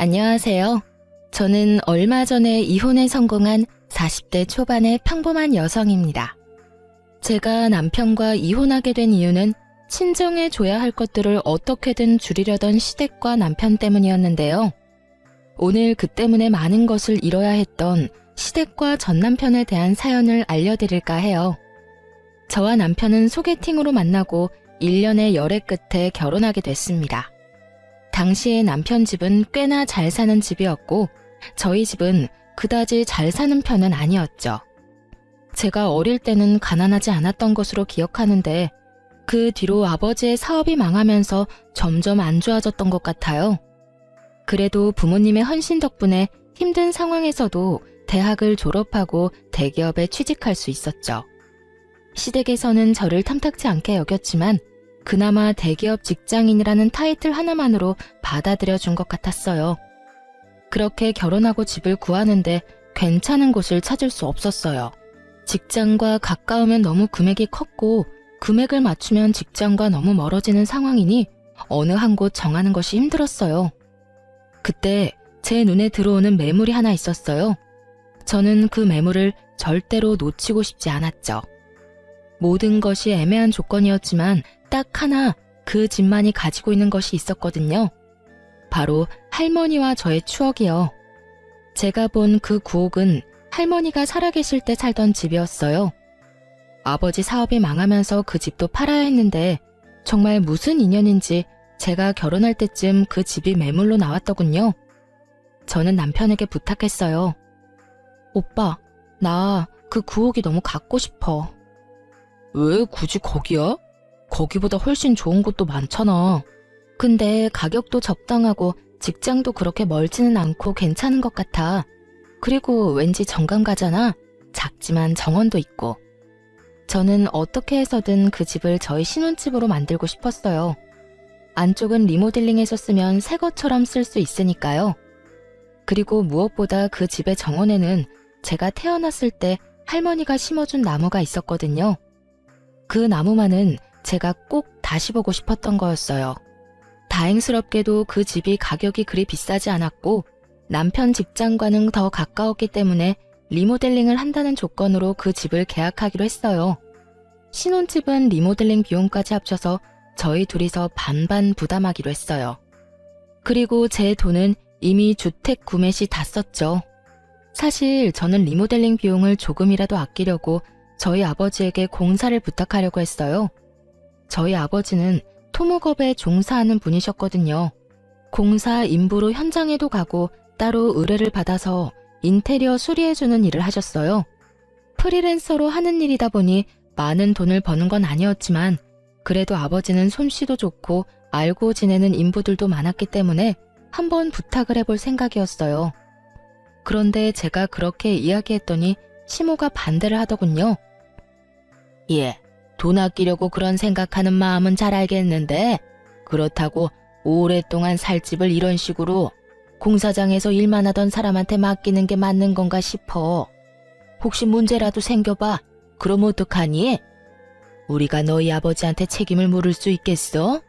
안녕하세요. 저는 얼마 전에 이혼에 성공한 40대 초반의 평범한 여성입니다. 제가 남편과 이혼하게 된 이유는 친정에 줘야 할 것들을 어떻게든 줄이려던 시댁과 남편 때문이었는데요. 오늘 그 때문에 많은 것을 잃어야 했던 시댁과 전 남편에 대한 사연을 알려드릴까 해요. 저와 남편은 소개팅으로 만나고 1년의 열애 끝에 결혼하게 됐습니다. 당시에 남편 집은 꽤나 잘 사는 집이었고 저희 집은 그다지 잘 사는 편은 아니었죠. 제가 어릴 때는 가난하지 않았던 것으로 기억하는데 그 뒤로 아버지의 사업이 망하면서 점점 안 좋아졌던 것 같아요. 그래도 부모님의 헌신 덕분에 힘든 상황에서도 대학을 졸업하고 대기업에 취직할 수 있었죠. 시댁에서는 저를 탐탁지 않게 여겼지만 그나마 대기업 직장인이라는 타이틀 하나만으로 받아들여 준 것 같았어요. 그렇게 결혼하고 집을 구하는데 괜찮은 곳을 찾을 수 없었어요. 직장과 가까우면 너무 금액이 컸고 금액을 맞추면 직장과 너무 멀어지는 상황이니 어느 한 곳 정하는 것이 힘들었어요. 그때 제 눈에 들어오는 매물이 하나 있었어요. 저는 그 매물을 절대로 놓치고 싶지 않았죠. 모든 것이 애매한 조건이었지만 딱 하나 그 집만이 가지고 있는 것이 있었거든요. 바로 할머니와 저의 추억이요. 제가 본 그 구옥은 할머니가 살아계실 때 살던 집이었어요. 아버지 사업이 망하면서 그 집도 팔아야 했는데 정말 무슨 인연인지 제가 결혼할 때쯤 그 집이 매물로 나왔더군요. 저는 남편에게 부탁했어요. 오빠, 나 그 구옥이 너무 갖고 싶어. 왜 굳이 거기야? 거기보다 훨씬 좋은 곳도 많잖아. 근데 가격도 적당하고 직장도 그렇게 멀지는 않고 괜찮은 것 같아. 그리고 왠지 정감 가잖아. 작지만 정원도 있고. 저는 어떻게 해서든 그 집을 저희 신혼집으로 만들고 싶었어요. 안쪽은 리모델링해서 쓰면 새 것처럼 쓸 수 있으니까요. 그리고 무엇보다 그 집의 정원에는 제가 태어났을 때 할머니가 심어준 나무가 있었거든요. 그 나무만은 제가 꼭 다시 보고 싶었던 거였어요. 다행스럽게도 그 집이 가격이 그리 비싸지 않았고 남편 직장과는 더 가까웠기 때문에 리모델링을 한다는 조건으로 그 집을 계약하기로 했어요. 신혼집은 리모델링 비용까지 합쳐서 저희 둘이서 반반 부담하기로 했어요. 그리고 제 돈은 이미 주택 구매 시 다 썼죠. 사실 저는 리모델링 비용을 조금이라도 아끼려고 저희 아버지에게 공사를 부탁하려고 했어요. 저희 아버지는 토목업에 종사하는 분이셨거든요. 공사 인부로 현장에도 가고 따로 의뢰를 받아서 인테리어 수리해주는 일을 하셨어요. 프리랜서로 하는 일이다 보니 많은 돈을 버는 건 아니었지만 그래도 아버지는 솜씨도 좋고 알고 지내는 인부들도 많았기 때문에 한번 부탁을 해볼 생각이었어요. 그런데 제가 그렇게 이야기했더니 시모가 반대를 하더군요. 예, 돈 아끼려고 그런 생각하는 마음은 잘 알겠는데 그렇다고 오랫동안 살 집을 이런 식으로 공사장에서 일만 하던 사람한테 맡기는 게 맞는 건가 싶어. 혹시 문제라도 생겨봐. 그럼 어떡하니? 우리가 너희 아버지한테 책임을 물을 수 있겠어?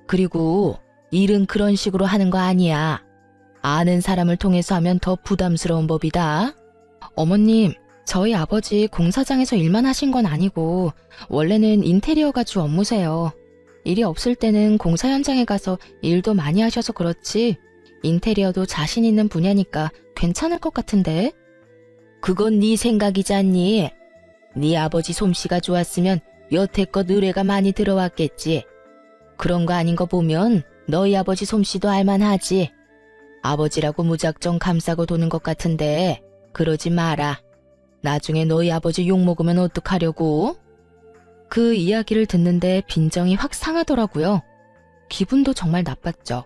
그리고 일은 그런 식으로 하는 거 아니야. 아는 사람을 통해서 하면 더 부담스러운 법이다. 어머님, 저희 아버지 공사장에서 일만 하신 건 아니고 원래는 인테리어가 주 업무세요. 일이 없을 때는 공사 현장에 가서 일도 많이 하셔서 그렇지 인테리어도 자신 있는 분야니까 괜찮을 것 같은데? 그건 네 생각이잖니. 네 아버지 솜씨가 좋았으면 여태껏 의뢰가 많이 들어왔겠지. 그런 거 아닌 거 보면 너희 아버지 솜씨도 알만하지. 아버지라고 무작정 감싸고 도는 것 같은데 그러지 마라. 나중에 너희 아버지 욕먹으면 어떡하려고? 그 이야기를 듣는데 빈정이 확 상하더라고요. 기분도 정말 나빴죠.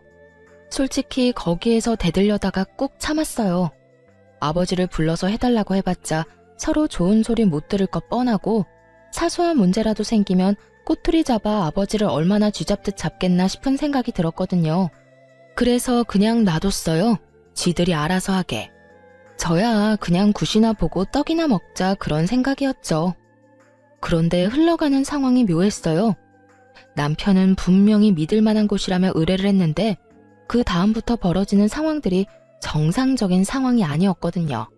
솔직히 거기에서 대들려다가 꾹 참았어요. 아버지를 불러서 해달라고 해봤자 서로 좋은 소리 못 들을 것 뻔하고 사소한 문제라도 생기면 꼬투리 잡아 아버지를 얼마나 쥐잡듯 잡겠나 싶은 생각이 들었거든요. 그래서 그냥 놔뒀어요. 지들이 알아서 하게. 저야 그냥 굿이나 보고 떡이나 먹자 그런 생각이었죠. 그런데 흘러가는 상황이 묘했어요. 남편은 분명히 믿을 만한 곳이라며 의뢰를 했는데 그 다음부터 벌어지는 상황들이 정상적인 상황이 아니었거든요.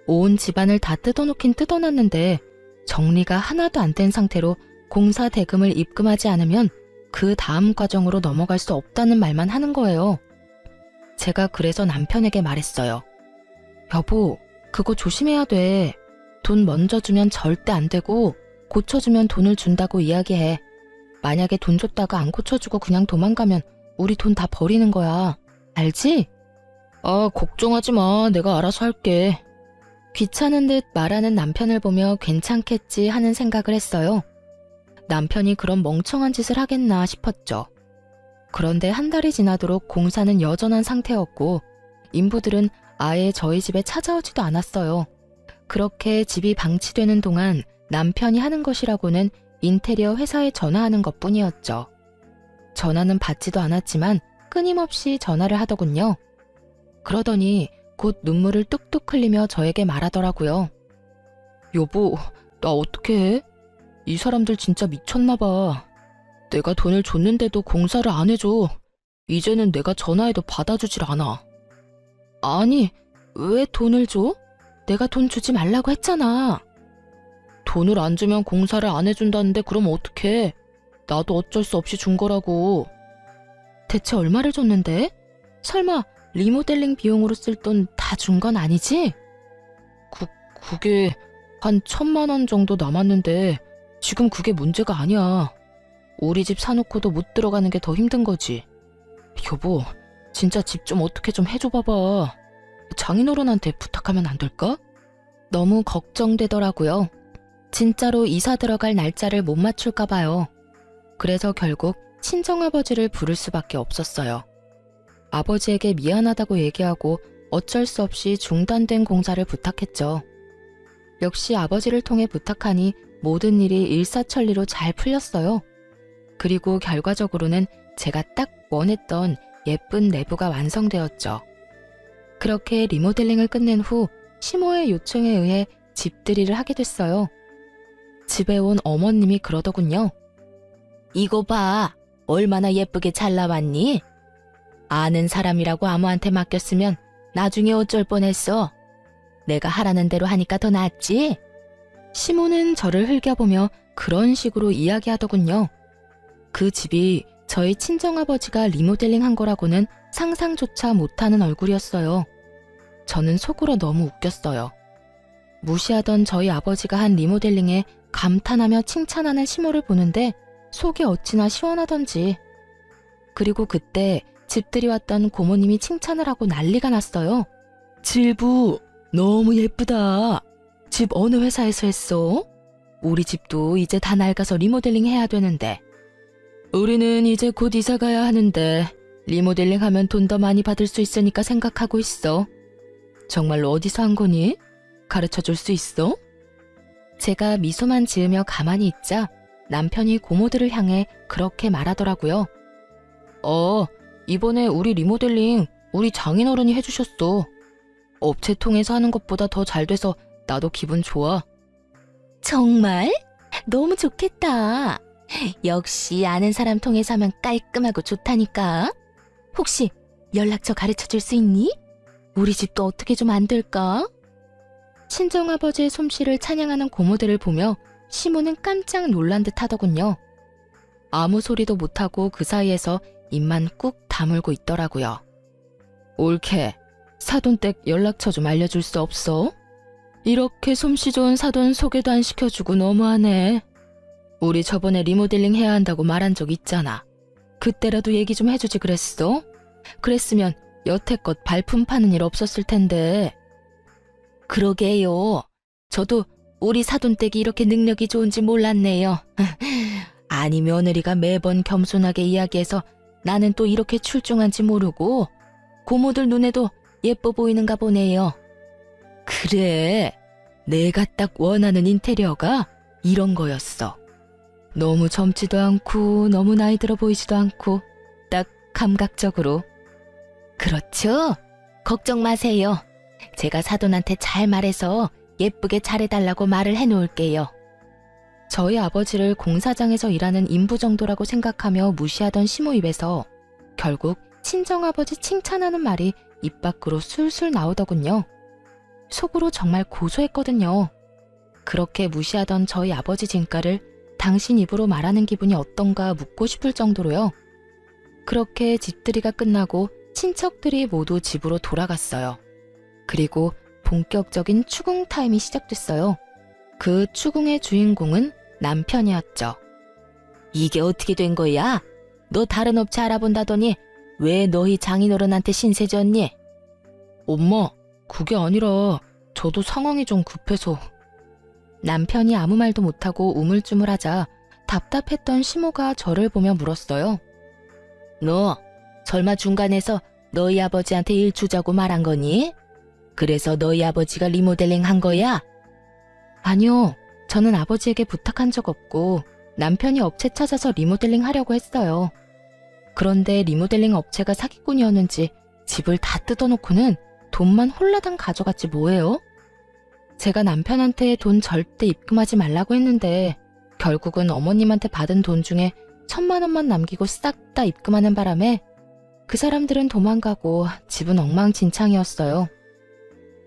온 집안을 다 뜯어놓긴 뜯어놨는데 정리가 하나도 안 된 상태로 공사 대금을 입금하지 않으면 그 다음 과정으로 넘어갈 수 없다는 말만 하는 거예요. 제가 그래서 남편에게 말했어요. 여보, 그거 조심해야 돼. 돈 먼저 주면 절대 안 되고 고쳐주면 돈을 준다고 이야기해. 만약에 돈 줬다가 안 고쳐주고 그냥 도망가면 우리 돈 다 버리는 거야. 알지? 아, 걱정하지 마. 내가 알아서 할게. 귀찮은 듯 말하는 남편을 보며 괜찮겠지 하는 생각을 했어요. 남편이 그런 멍청한 짓을 하겠나 싶었죠. 그런데 한 달이 지나도록 공사는 여전한 상태였고 인부들은 아예 저희 집에 찾아오지도 않았어요. 그렇게 집이 방치되는 동안 남편이 하는 것이라고는 인테리어 회사에 전화하는 것뿐이었죠. 전화는 받지도 않았지만 끊임없이 전화를 하더군요. 그러더니 곧 눈물을 뚝뚝 흘리며 저에게 말하더라고요. 여보, 나 어떡해? 이 사람들 진짜 미쳤나 봐. 내가 돈을 줬는데도 공사를 안 해줘. 이제는 내가 전화해도 받아주질 않아. 아니, 왜 돈을 줘? 내가 돈 주지 말라고 했잖아. 돈을 안 주면 공사를 안 해준다는데 그럼 어떡해? 나도 어쩔 수 없이 준 거라고. 대체 얼마를 줬는데? 설마 리모델링 비용으로 쓸 돈 다 준 건 아니지? 그게 한 1,000만 원 정도 남았는데 지금 그게 문제가 아니야. 우리 집 사놓고도 못 들어가는 게 더 힘든 거지. 여보, 진짜 집 좀 어떻게 좀 해줘 봐봐. 장인어른한테 부탁하면 안 될까? 너무 걱정되더라고요. 진짜로 이사 들어갈 날짜를 못 맞출까 봐요. 그래서 결국 친정아버지를 부를 수밖에 없었어요. 아버지에게 미안하다고 얘기하고 어쩔 수 없이 중단된 공사를 부탁했죠. 역시 아버지를 통해 부탁하니 모든 일이 일사천리로 잘 풀렸어요. 그리고 결과적으로는 제가 딱 원했던 예쁜 내부가 완성되었죠. 그렇게 리모델링을 끝낸 후 시모의 요청에 의해 집들이를 하게 됐어요. 집에 온 어머님이 그러더군요. 이거 봐, 얼마나 예쁘게 잘 나왔니? 아는 사람이라고 아무한테 맡겼으면 나중에 어쩔 뻔했어. 내가 하라는 대로 하니까 더 낫지? 시모는 저를 흘겨보며 그런 식으로 이야기하더군요. 그 집이 저희 친정아버지가 리모델링 한 거라고는 상상조차 못하는 얼굴이었어요. 저는 속으로 너무 웃겼어요. 무시하던 저희 아버지가 한 리모델링에 감탄하며 칭찬하는 시모를 보는데 속이 어찌나 시원하던지. 그리고 그때 집들이 왔던 고모님이 칭찬을 하고 난리가 났어요. 질부, 너무 예쁘다. 집 어느 회사에서 했어? 우리 집도 이제 다 낡아서 리모델링 해야 되는데. 우리는 이제 곧 이사 가야 하는데 리모델링 하면 돈 더 많이 받을 수 있으니까 생각하고 있어. 정말로 어디서 한 거니? 가르쳐 줄 수 있어? 제가 미소만 지으며 가만히 있자 남편이 고모들을 향해 그렇게 말하더라고요. 이번에 우리 리모델링 우리 장인어른이 해주셨어. 업체 통해서 하는 것보다 더 잘 돼서 나도 기분 좋아. 정말? 너무 좋겠다. 역시 아는 사람 통해서 하면 깔끔하고 좋다니까. 혹시 연락처 가르쳐 줄 수 있니? 우리 집도 어떻게 좀 안 될까? 친정아버지의 솜씨를 찬양하는 고모들을 보며 시모는 깜짝 놀란 듯 하더군요. 아무 소리도 못하고 그 사이에서 입만 꾹 다물고 있더라고요. 옳게, 사돈댁 연락처 좀 알려줄 수 없어? 이렇게 솜씨 좋은 사돈 소개도 안 시켜주고 너무하네. 우리 저번에 리모델링 해야 한다고 말한 적 있잖아. 그때라도 얘기 좀 해주지 그랬어? 그랬으면 여태껏 발품 파는 일 없었을 텐데. 그러게요. 저도 우리 사돈댁이 이렇게 능력이 좋은지 몰랐네요. 아니 며느리가 매번 겸손하게 이야기해서 나는 또 이렇게 출중한지 모르고 고모들 눈에도 예뻐 보이는가 보네요. 그래, 내가 딱 원하는 인테리어가 이런 거였어. 너무 젊지도 않고 너무 나이 들어 보이지도 않고 딱 감각적으로. 그렇죠? 걱정 마세요. 제가 사돈한테 잘 말해서 예쁘게 잘해달라고 말을 해놓을게요. 저희 아버지를 공사장에서 일하는 인부 정도라고 생각하며 무시하던 시모 입에서 결국 친정아버지 칭찬하는 말이 입 밖으로 술술 나오더군요. 속으로 정말 고소했거든요. 그렇게 무시하던 저희 아버지 진가를 당신 입으로 말하는 기분이 어떤가 묻고 싶을 정도로요. 그렇게 집들이가 끝나고 친척들이 모두 집으로 돌아갔어요. 그리고 본격적인 추궁 타임이 시작됐어요. 그 추궁의 주인공은 남편이었죠. 이게 어떻게 된 거야? 너 다른 업체 알아본다더니 왜 너희 장인어른한테 신세 졌니? 엄마, 그게 아니라 저도 상황이 좀 급해서. 남편이 아무 말도 못하고 우물쭈물하자 답답했던 시모가 저를 보며 물었어요. 너 설마 중간에서 너희 아버지한테 일 주자고 말한 거니? 그래서 너희 아버지가 리모델링 한 거야? 아니요. 저는 아버지에게 부탁한 적 없고 남편이 업체 찾아서 리모델링 하려고 했어요. 그런데 리모델링 업체가 사기꾼이었는지 집을 다 뜯어놓고는 돈만 홀라당 가져갔지 뭐예요? 제가 남편한테 돈 절대 입금하지 말라고 했는데 결국은 어머님한테 받은 돈 중에 1,000만 원만 남기고 싹 다 입금하는 바람에 그 사람들은 도망가고 집은 엉망진창이었어요.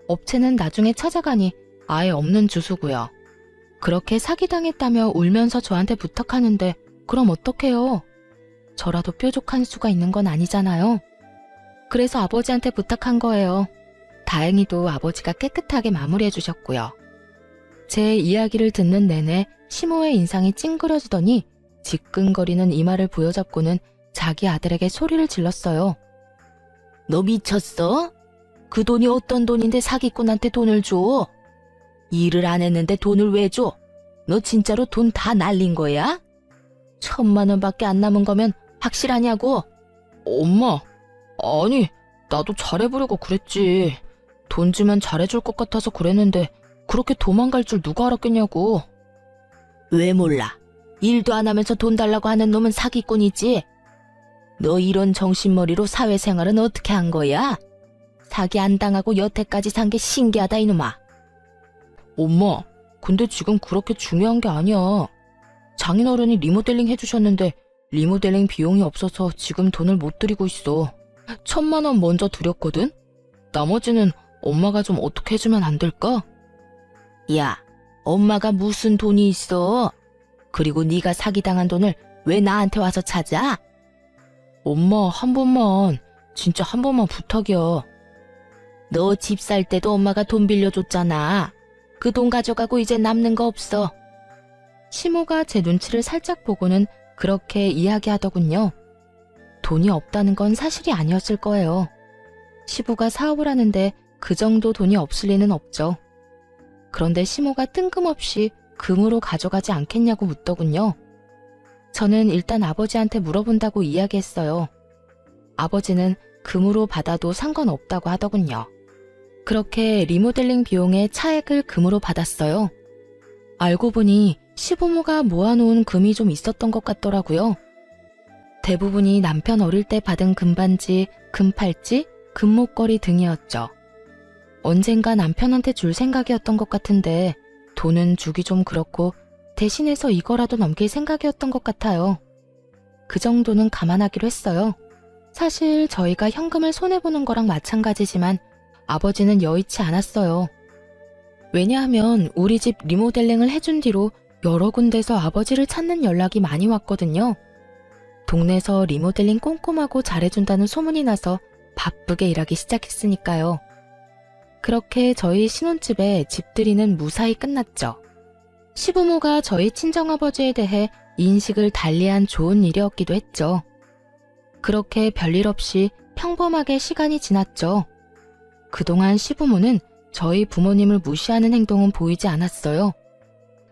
업체는 나중에 찾아가니 아예 없는 주소고요. 그렇게 사기당했다며 울면서 저한테 부탁하는데 그럼 어떡해요? 저라도 뾰족한 수가 있는 건 아니잖아요. 그래서 아버지한테 부탁한 거예요. 다행히도 아버지가 깨끗하게 마무리해 주셨고요. 제 이야기를 듣는 내내 시모의 인상이 찡그려지더니 지끈거리는 이마를 부여잡고는 자기 아들에게 소리를 질렀어요. 너 미쳤어? 그 돈이 어떤 돈인데 사기꾼한테 돈을 줘? 일을 안 했는데 돈을 왜 줘? 너 진짜로 돈 다 날린 거야? 1,000만 원밖에 안 남은 거면 확실하냐고? 엄마, 아니, 나도 잘해보려고 그랬지. 돈 주면 잘해줄 것 같아서 그랬는데 그렇게 도망갈 줄 누가 알았겠냐고. 왜 몰라? 일도 안 하면서 돈 달라고 하는 놈은 사기꾼이지. 너 이런 정신머리로 사회생활은 어떻게 한 거야? 사기 안 당하고 여태까지 산 게 신기하다 이놈아. 엄마, 근데 지금 그렇게 중요한 게 아니야. 장인어른이 리모델링 해주셨는데 리모델링 비용이 없어서 지금 돈을 못 드리고 있어. 1,000만 원 먼저 드렸거든? 나머지는 엄마가 좀 어떻게 해주면 안 될까? 야, 엄마가 무슨 돈이 있어? 그리고 네가 사기당한 돈을 왜 나한테 와서 찾아? 엄마, 한 번만, 진짜 한 번만 부탁이야. 너 집 살 때도 엄마가 돈 빌려줬잖아. 그 돈 가져가고 이제 남는 거 없어. 시모가 제 눈치를 살짝 보고는 그렇게 이야기하더군요. 돈이 없다는 건 사실이 아니었을 거예요. 시부가 사업을 하는데 그 정도 돈이 없을 리는 없죠. 그런데 시모가 뜬금없이 금으로 가져가지 않겠냐고 묻더군요. 저는 일단 아버지한테 물어본다고 이야기했어요. 아버지는 금으로 받아도 상관없다고 하더군요. 그렇게 리모델링 비용의 차액을 금으로 받았어요. 알고 보니 시부모가 모아놓은 금이 좀 있었던 것 같더라고요. 대부분이 남편 어릴 때 받은 금반지, 금팔찌, 금목걸이 등이었죠. 언젠가 남편한테 줄 생각이었던 것 같은데 돈은 주기 좀 그렇고 대신해서 이거라도 넘길 생각이었던 것 같아요. 그 정도는 감안하기로 했어요. 사실 저희가 현금을 손해보는 거랑 마찬가지지만 아버지는 여의치 않았어요. 왜냐하면 우리 집 리모델링을 해준 뒤로 여러 군데서 아버지를 찾는 연락이 많이 왔거든요. 동네에서 리모델링 꼼꼼하고 잘해준다는 소문이 나서 바쁘게 일하기 시작했으니까요. 그렇게 저희 신혼집에 집들이는 무사히 끝났죠. 시부모가 저희 친정아버지에 대해 인식을 달리한 좋은 일이었기도 했죠. 그렇게 별일 없이 평범하게 시간이 지났죠. 그동안 시부모는 저희 부모님을 무시하는 행동은 보이지 않았어요.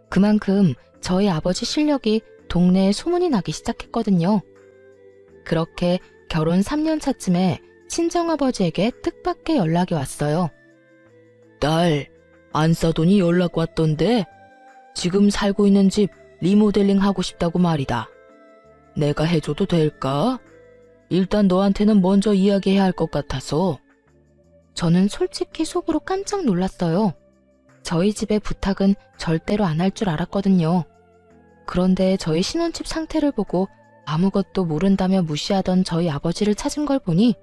그만큼 저희 아버지 실력이 동네에 소문이 나기 시작했거든요. 그렇게 결혼 3년 차쯤에 친정아버지에게 뜻밖의 연락이 왔어요. 딸, 안 싸더니 연락 왔던데? 지금 살고 있는 집 리모델링 하고 싶다고 말이다. 내가 해줘도 될까? 일단 너한테는 먼저 이야기해야 할 것 같아서. 저는 솔직히 속으로 깜짝 놀랐어요. 저희 집의 부탁은 절대로 안 할 줄 알았거든요. 그런데 저희 신혼집 상태를 보고 아무것도 모른다며 무시하던 저희 아버지를 찾은 걸 보니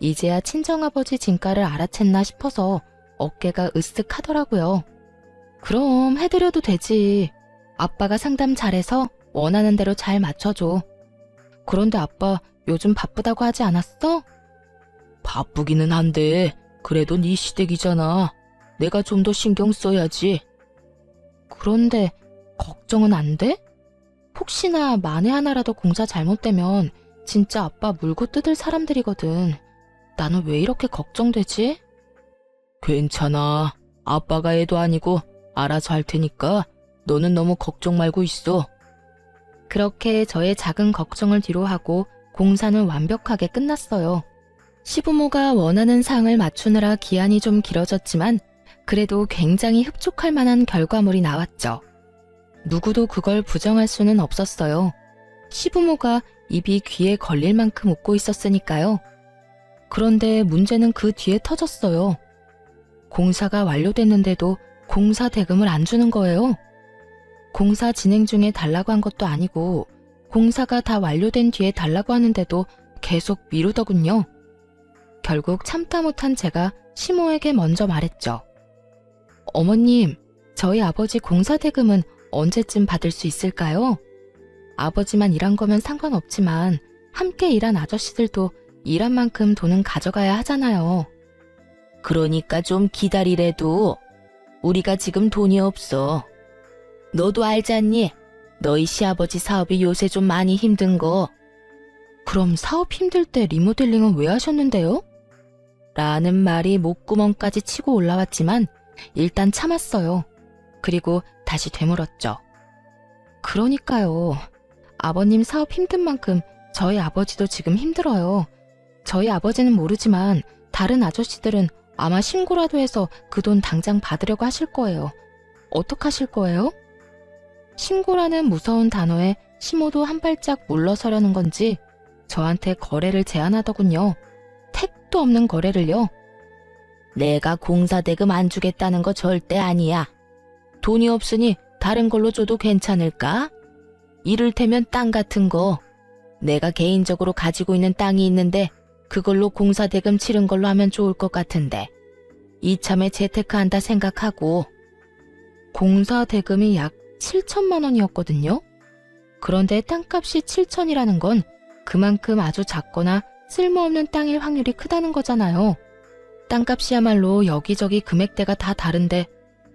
이제야 친정아버지 진가를 알아챘나 싶어서 어깨가 으쓱하더라고요. 그럼 해드려도 되지. 아빠가 상담 잘해서 원하는 대로 잘 맞춰줘. 그런데 아빠 요즘 바쁘다고 하지 않았어? 바쁘기는 한데 그래도 네 시댁이잖아. 내가 좀 더 신경 써야지. 그런데 걱정은 안 돼? 혹시나 만에 하나라도 공사 잘못되면 진짜 아빠 물고 뜯을 사람들이거든. 나는 왜 이렇게 걱정되지? 괜찮아. 아빠가 애도 아니고 알아서 할 테니까 너는 너무 걱정 말고 있어. 그렇게 저의 작은 걱정을 뒤로하고 공사는 완벽하게 끝났어요. 시부모가 원하는 사항을 맞추느라 기한이 좀 길어졌지만 그래도 굉장히 흡족할 만한 결과물이 나왔죠. 누구도 그걸 부정할 수는 없었어요. 시부모가 입이 귀에 걸릴 만큼 웃고 있었으니까요. 그런데 문제는 그 뒤에 터졌어요. 공사가 완료됐는데도 공사 대금을 안 주는 거예요. 공사 진행 중에 달라고 한 것도 아니고 공사가 다 완료된 뒤에 달라고 하는데도 계속 미루더군요. 결국 참다 못한 제가 시모에게 먼저 말했죠. 어머님, 저희 아버지 공사 대금은 언제쯤 받을 수 있을까요? 아버지만 일한 거면 상관없지만 함께 일한 아저씨들도 일한 만큼 돈은 가져가야 하잖아요. 그러니까 좀 기다리래도. 우리가 지금 돈이 없어. 너도 알잖니? 너희 시아버지 사업이 요새 좀 많이 힘든 거. 그럼 사업 힘들 때 리모델링은 왜 하셨는데요? 라는 말이 목구멍까지 치고 올라왔지만 일단 참았어요. 그리고 다시 되물었죠. 그러니까요. 아버님 사업 힘든 만큼 저희 아버지도 지금 힘들어요. 저희 아버지는 모르지만 다른 아저씨들은 아마 신고라도 해서 그 돈 당장 받으려고 하실 거예요. 어떡하실 거예요? 신고라는 무서운 단어에 시모도 한 발짝 물러서려는 건지 저한테 거래를 제안하더군요. 택도 없는 거래를요. 내가 공사 대금 안 주겠다는 거 절대 아니야. 돈이 없으니 다른 걸로 줘도 괜찮을까? 이를테면 땅 같은 거. 내가 개인적으로 가지고 있는 땅이 있는데 그걸로 공사 대금 치른 걸로 하면 좋을 것 같은데. 이참에 재테크한다 생각하고. 공사 대금이 약 7천만 원이었거든요. 그런데 땅값이 7천이라는 건 그만큼 아주 작거나 쓸모없는 땅일 확률이 크다는 거잖아요. 땅값이야말로 여기저기 금액대가 다 다른데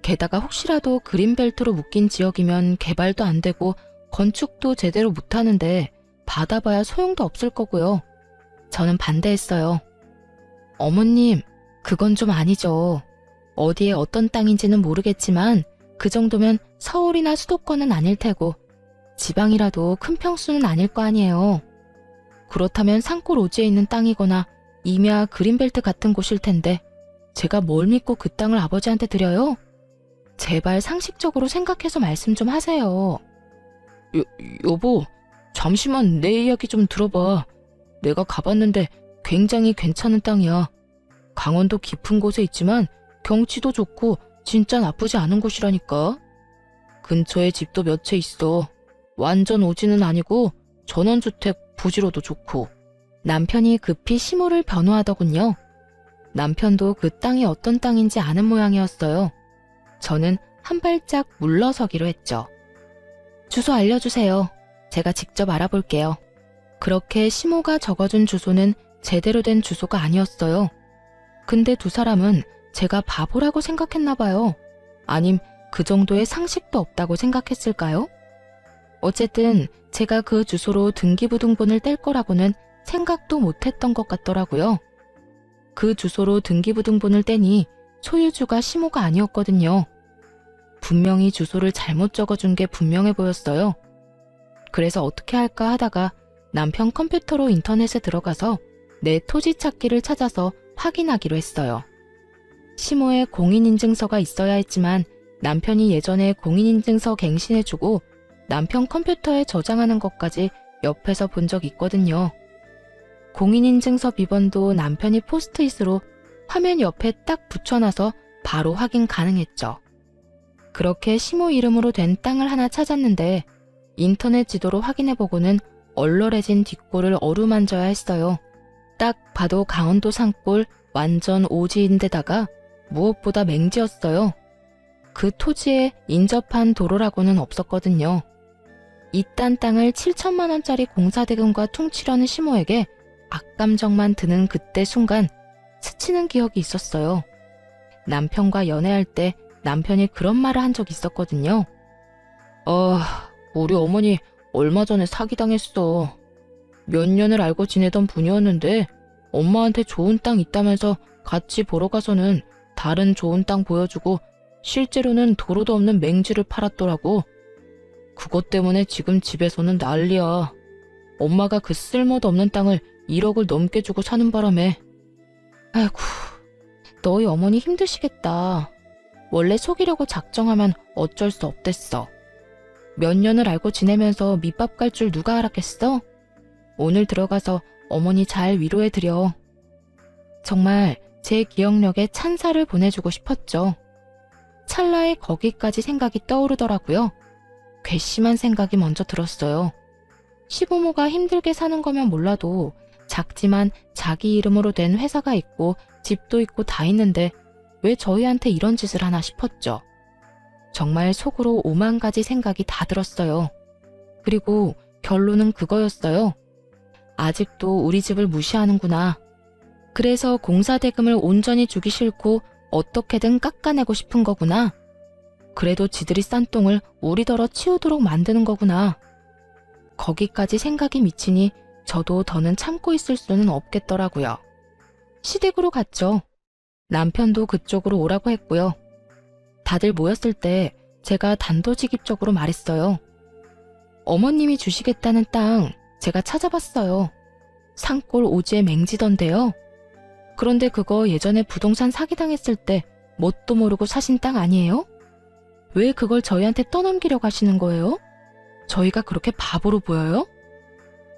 게다가 혹시라도 그린벨트로 묶인 지역이면 개발도 안 되고 건축도 제대로 못하는데 받아봐야 소용도 없을 거고요. 저는 반대했어요. 어머님, 그건 좀 아니죠. 어디에 어떤 땅인지는 모르겠지만 그 정도면 서울이나 수도권은 아닐 테고 지방이라도 큰 평수는 아닐 거 아니에요. 그렇다면 산골 오지에 있는 땅이거나 임야 그린벨트 같은 곳일 텐데 제가 뭘 믿고 그 땅을 아버지한테 드려요? 제발 상식적으로 생각해서 말씀 좀 하세요. 여보, 잠시만 내 이야기 좀 들어봐. 내가 가봤는데 굉장히 괜찮은 땅이야. 강원도 깊은 곳에 있지만 경치도 좋고 진짜 나쁘지 않은 곳이라니까. 근처에 집도 몇 채 있어. 완전 오지는 아니고 전원주택 부지로도 좋고. 남편이 급히 시모를 변호하더군요. 남편도 그 땅이 어떤 땅인지 아는 모양이었어요. 저는 한 발짝 물러서기로 했죠. 주소 알려주세요. 제가 직접 알아볼게요. 그렇게 시모가 적어준 주소는 제대로 된 주소가 아니었어요. 근데 두 사람은 제가 바보라고 생각했나 봐요. 아님 그 정도의 상식도 없다고 생각했을까요? 어쨌든 제가 그 주소로 등기부등본을 뗄 거라고는 생각도 못했던 것 같더라고요. 그 주소로 등기부등본을 떼니 소유주가 시모가 아니었거든요. 분명히 주소를 잘못 적어준 게 분명해 보였어요. 그래서 어떻게 할까 하다가 남편 컴퓨터로 인터넷에 들어가서 내 토지 찾기를 찾아서 확인하기로 했어요. 시모에 공인인증서가 있어야 했지만 남편이 예전에 공인인증서 갱신해주고 남편 컴퓨터에 저장하는 것까지 옆에서 본 적 있거든요. 공인인증서 비번도 남편이 포스트잇으로 화면 옆에 딱 붙여놔서 바로 확인 가능했죠. 그렇게 시모 이름으로 된 땅을 하나 찾았는데 인터넷 지도로 확인해보고는 얼얼해진 뒷골을 어루만져야 했어요. 딱 봐도 강원도 산골 완전 오지인데다가 무엇보다 맹지였어요. 그 토지에 인접한 도로라고는 없었거든요. 이딴 땅을 7천만 원짜리 공사대금과 퉁치려는 시모에게 악감정만 드는 그때 순간 스치는 기억이 있었어요. 남편과 연애할 때 남편이 그런 말을 한 적이 있었거든요. 우리 어머니 얼마 전에 사기당했어. 몇 년을 알고 지내던 분이었는데 엄마한테 좋은 땅 있다면서 같이 보러 가서는 다른 좋은 땅 보여주고 실제로는 도로도 없는 맹지를 팔았더라고. 그것 때문에 지금 집에서는 난리야. 엄마가 그 쓸모도 없는 땅을 1억을 넘게 주고 사는 바람에. 아이고, 너희 어머니 힘드시겠다. 원래 속이려고 작정하면 어쩔 수 없댔어. 몇 년을 알고 지내면서 밑밥 갈 줄 누가 알았겠어? 오늘 들어가서 어머니 잘 위로해드려. 정말 제 기억력에 찬사를 보내주고 싶었죠. 찰나에 거기까지 생각이 떠오르더라고요. 괘씸한 생각이 먼저 들었어요. 시부모가 힘들게 사는 거면 몰라도 작지만 자기 이름으로 된 회사가 있고 집도 있고 다 있는데 왜 저희한테 이런 짓을 하나 싶었죠. 정말 속으로 5만 가지 생각이 다 들었어요. 그리고 결론은 그거였어요. 아직도 우리 집을 무시하는구나. 그래서 공사대금을 온전히 주기 싫고 어떻게든 깎아내고 싶은 거구나. 그래도 지들이 싼 똥을 우리더러 치우도록 만드는 거구나. 거기까지 생각이 미치니 저도 더는 참고 있을 수는 없겠더라고요. 시댁으로 갔죠. 남편도 그쪽으로 오라고 했고요. 다들 모였을 때 제가 단도직입적으로 말했어요. 어머님이 주시겠다는 땅 제가 찾아봤어요. 산골 오지에 맹지던데요. 그런데 그거 예전에 부동산 사기당했을 때 뭣도 모르고 사신 땅 아니에요? 왜 그걸 저희한테 떠넘기려고 하시는 거예요? 저희가 그렇게 바보로 보여요?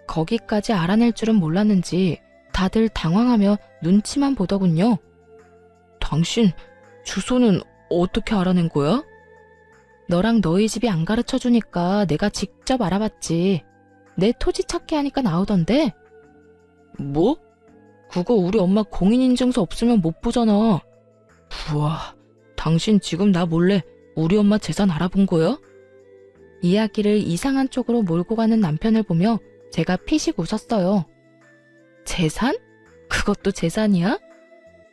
거기까지 알아낼 줄은 몰랐는지 다들 당황하며 눈치만 보더군요. 당신 주소는 어떻게 알아낸 거야? 너랑 너희 집이 안 가르쳐주니까 내가 직접 알아봤지. 내 토지 찾기 하니까 나오던데. 뭐? 그거 우리 엄마 공인인증서 없으면 못 보잖아. 우와, 당신 지금 나 몰래 우리 엄마 재산 알아본 거야? 이야기를 이상한 쪽으로 몰고 가는 남편을 보며 제가 피식 웃었어요. 재산? 그것도 재산이야?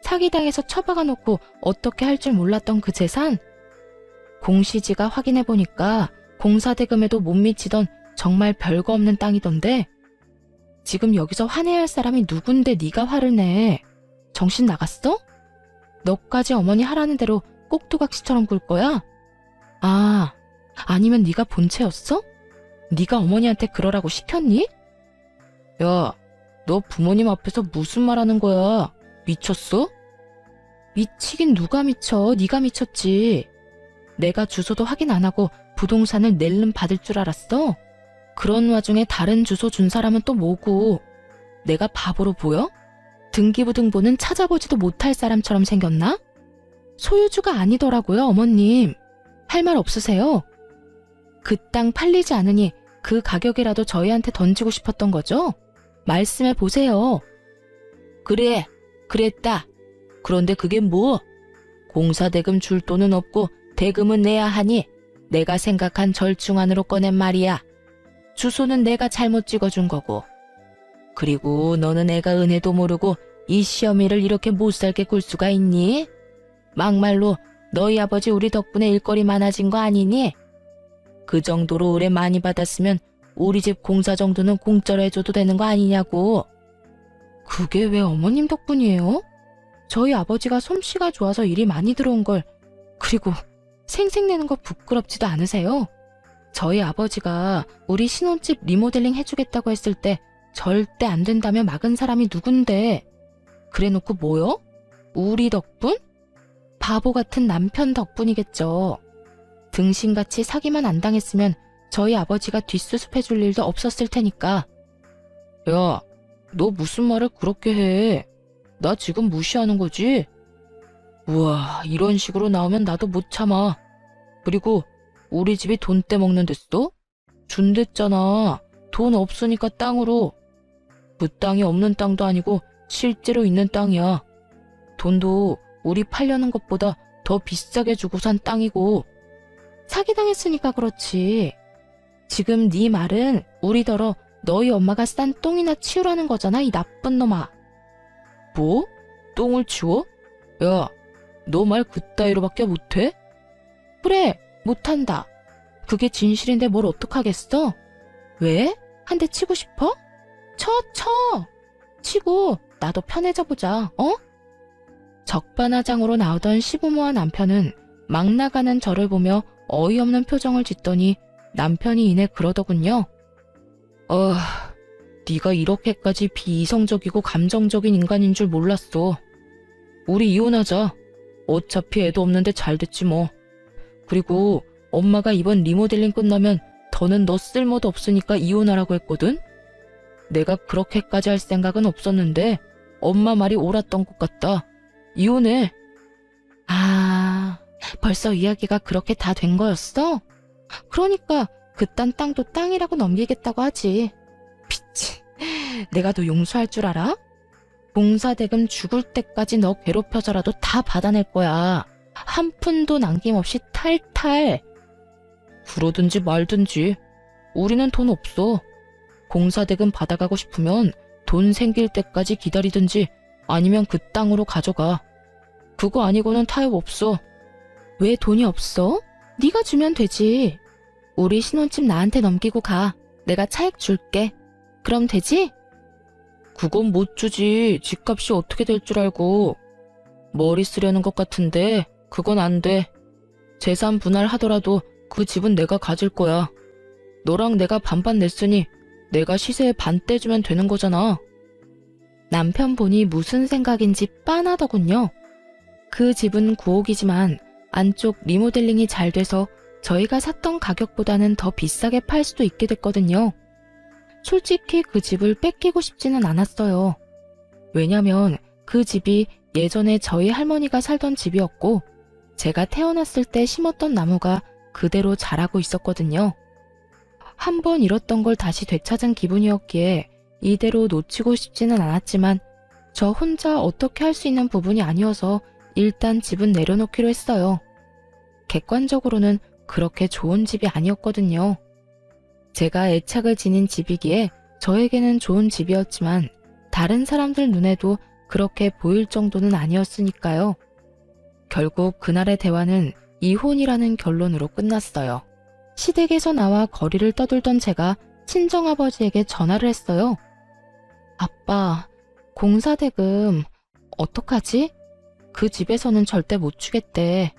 사기당해서 처박아 놓고 어떻게 할 줄 몰랐던 그 재산? 공시지가 확인해보니까 공사대금에도 못 미치던 정말 별거 없는 땅이던데. 지금 여기서 화내야 할 사람이 누군데 네가 화를 내. 정신 나갔어? 너까지 어머니 하라는 대로 꼭두각시처럼 굴 거야? 아, 아니면 네가 본체였어? 네가 어머니한테 그러라고 시켰니? 야, 너 부모님 앞에서 무슨 말 하는 거야? 미쳤어? 미치긴 누가 미쳐? 네가 미쳤지. 내가 주소도 확인 안 하고 부동산을 낼름 받을 줄 알았어? 그런 와중에 다른 주소 준 사람은 또 뭐고? 내가 바보로 보여? 등기부등본은 찾아보지도 못할 사람처럼 생겼나? 소유주가 아니더라고요, 어머님. 할 말 없으세요? 그 땅 팔리지 않으니 그 가격이라도 저희한테 던지고 싶었던 거죠? 말씀해 보세요. 그래, 그랬다. 그런데 그게 뭐? 공사대금 줄 돈은 없고 대금은 내야 하니 내가 생각한 절충안으로 꺼낸 말이야. 주소는 내가 잘못 찍어준 거고. 그리고 너는 애가 은혜도 모르고 이 시어미를 이렇게 못살게 굴 수가 있니? 막말로 너희 아버지 우리 덕분에 일거리 많아진 거 아니니? 그 정도로 의뢰 많이 받았으면 우리 집 공사 정도는 공짜로 해줘도 되는 거 아니냐고. 그게 왜 어머님 덕분이에요? 저희 아버지가 솜씨가 좋아서 일이 많이 들어온 걸, 그리고 생색내는 거 부끄럽지도 않으세요? 저희 아버지가 우리 신혼집 리모델링 해주겠다고 했을 때 절대 안 된다며 막은 사람이 누군데. 그래놓고 뭐요? 우리 덕분? 바보 같은 남편 덕분이겠죠. 등신같이 사기만 안 당했으면 저희 아버지가 뒷수습해줄 일도 없었을 테니까. 야, 너 무슨 말을 그렇게 해? 나 지금 무시하는 거지? 우와, 이런 식으로 나오면 나도 못 참아. 그리고 우리 집이 돈 떼먹는 데서? 준댔잖아. 돈 없으니까 땅으로. 그 땅이 없는 땅도 아니고 실제로 있는 땅이야. 돈도 우리 팔려는 것보다 더 비싸게 주고 산 땅이고. 사기당했으니까 그렇지. 지금 네 말은 우리더러 너희 엄마가 싼 똥이나 치우라는 거잖아, 이 나쁜 놈아. 뭐? 똥을 치워? 야, 너 말 그따위로밖에 못해? 그래, 못한다. 그게 진실인데 뭘 어떡하겠어? 왜? 한 대 치고 싶어? 쳐! 치고 나도 편해져 보자, 어? 적반하장으로 나오던 시부모와 남편은 막 나가는 저를 보며 어이없는 표정을 짓더니 남편이 이내 그러더군요. 네가 이렇게까지 비이성적이고 감정적인 인간인 줄 몰랐어. 우리 이혼하자. 어차피 애도 없는데 잘 됐지 뭐. 그리고 엄마가 이번 리모델링 끝나면 더는 너 쓸모도 없으니까 이혼하라고 했거든? 내가 그렇게까지 할 생각은 없었는데 엄마 말이 옳았던 것 같다. 이혼해. 아, 벌써 이야기가 그렇게 다 된 거였어? 그러니까 그딴 땅도 땅이라고 넘기겠다고 하지. 미친, 내가 너 용서할 줄 알아? 공사대금 죽을 때까지 너 괴롭혀서라도 다 받아낼 거야. 한 푼도 남김없이 탈탈. 그러든지 말든지. 우리는 돈 없어. 공사대금 받아가고 싶으면 돈 생길 때까지 기다리든지 아니면 그 땅으로 가져가. 그거 아니고는 타협 없어. 왜 돈이 없어? 네가 주면 되지. 우리 신혼집 나한테 넘기고 가. 내가 차액 줄게. 그럼 되지? 그건 못 주지. 집값이 어떻게 될 줄 알고. 머리 쓰려는 것 같은데 그건 안 돼. 재산 분할하더라도 그 집은 내가 가질 거야. 너랑 내가 반반 냈으니 내가 시세에 반 떼주면 되는 거잖아. 남편분이 무슨 생각인지 빤하더군요. 그 집은 9억이지만 안쪽 리모델링이 잘 돼서 저희가 샀던 가격보다는 더 비싸게 팔 수도 있게 됐거든요. 솔직히 그 집을 뺏기고 싶지는 않았어요. 왜냐면 그 집이 예전에 저희 할머니가 살던 집이었고 제가 태어났을 때 심었던 나무가 그대로 자라고 있었거든요. 한번 잃었던 걸 다시 되찾은 기분이었기에 이대로 놓치고 싶지는 않았지만 저 혼자 어떻게 할 수 있는 부분이 아니어서 일단 집은 내려놓기로 했어요. 객관적으로는 그렇게 좋은 집이 아니었거든요. 제가 애착을 지닌 집이기에 저에게는 좋은 집이었지만 다른 사람들 눈에도 그렇게 보일 정도는 아니었으니까요. 결국 그날의 대화는 이혼이라는 결론으로 끝났어요. 시댁에서 나와 거리를 떠돌던 제가 친정아버지에게 전화를 했어요. 아빠, 공사대금 어떡하지? 그 집에서는 절대 못 주겠대.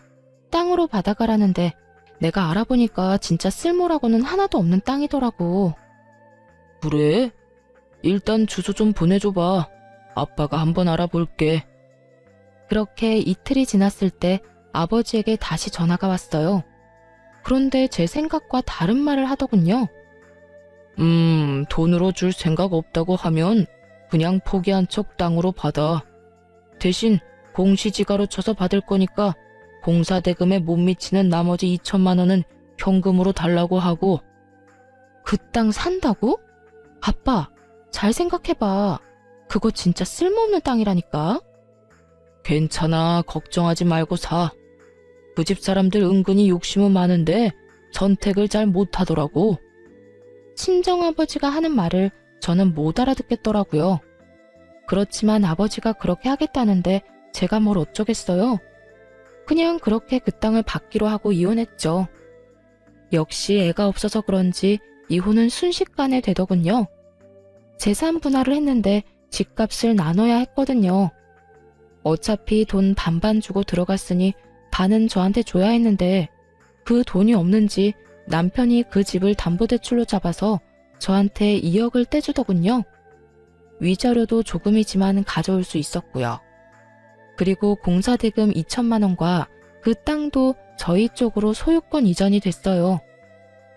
땅으로 받아가라는데 내가 알아보니까 진짜 쓸모라고는 하나도 없는 땅이더라고. 그래? 일단 주소 좀 보내줘봐. 아빠가 한번 알아볼게. 그렇게 이틀이 지났을 때 아버지에게 다시 전화가 왔어요. 그런데 제 생각과 다른 말을 하더군요. 돈으로 줄 생각 없다고 하면 그냥 포기한 척 땅으로 받아. 대신 공시지가로 쳐서 받을 거니까 공사대금에 못 미치는 나머지 2천만 원은 현금으로 달라고 하고. 그 땅 산다고? 아빠, 잘 생각해봐. 그거 진짜 쓸모없는 땅이라니까. 괜찮아, 걱정하지 말고 사. 그 집 사람들 은근히 욕심은 많은데 선택을 잘 못하더라고. 친정아버지가 하는 말을 저는 못 알아듣겠더라고요. 그렇지만 아버지가 그렇게 하겠다는데 제가 뭘 어쩌겠어요. 그냥 그렇게 그 땅을 받기로 하고 이혼했죠. 역시 애가 없어서 그런지 이혼은 순식간에 되더군요. 재산 분할을 했는데 집값을 나눠야 했거든요. 어차피 돈 반반 주고 들어갔으니 반은 저한테 줘야 했는데 그 돈이 없는지 남편이 그 집을 담보대출로 잡아서 저한테 2억을 떼주더군요. 위자료도 조금이지만 가져올 수 있었고요. 그리고 공사대금 2천만 원과 그 땅도 저희 쪽으로 소유권 이전이 됐어요.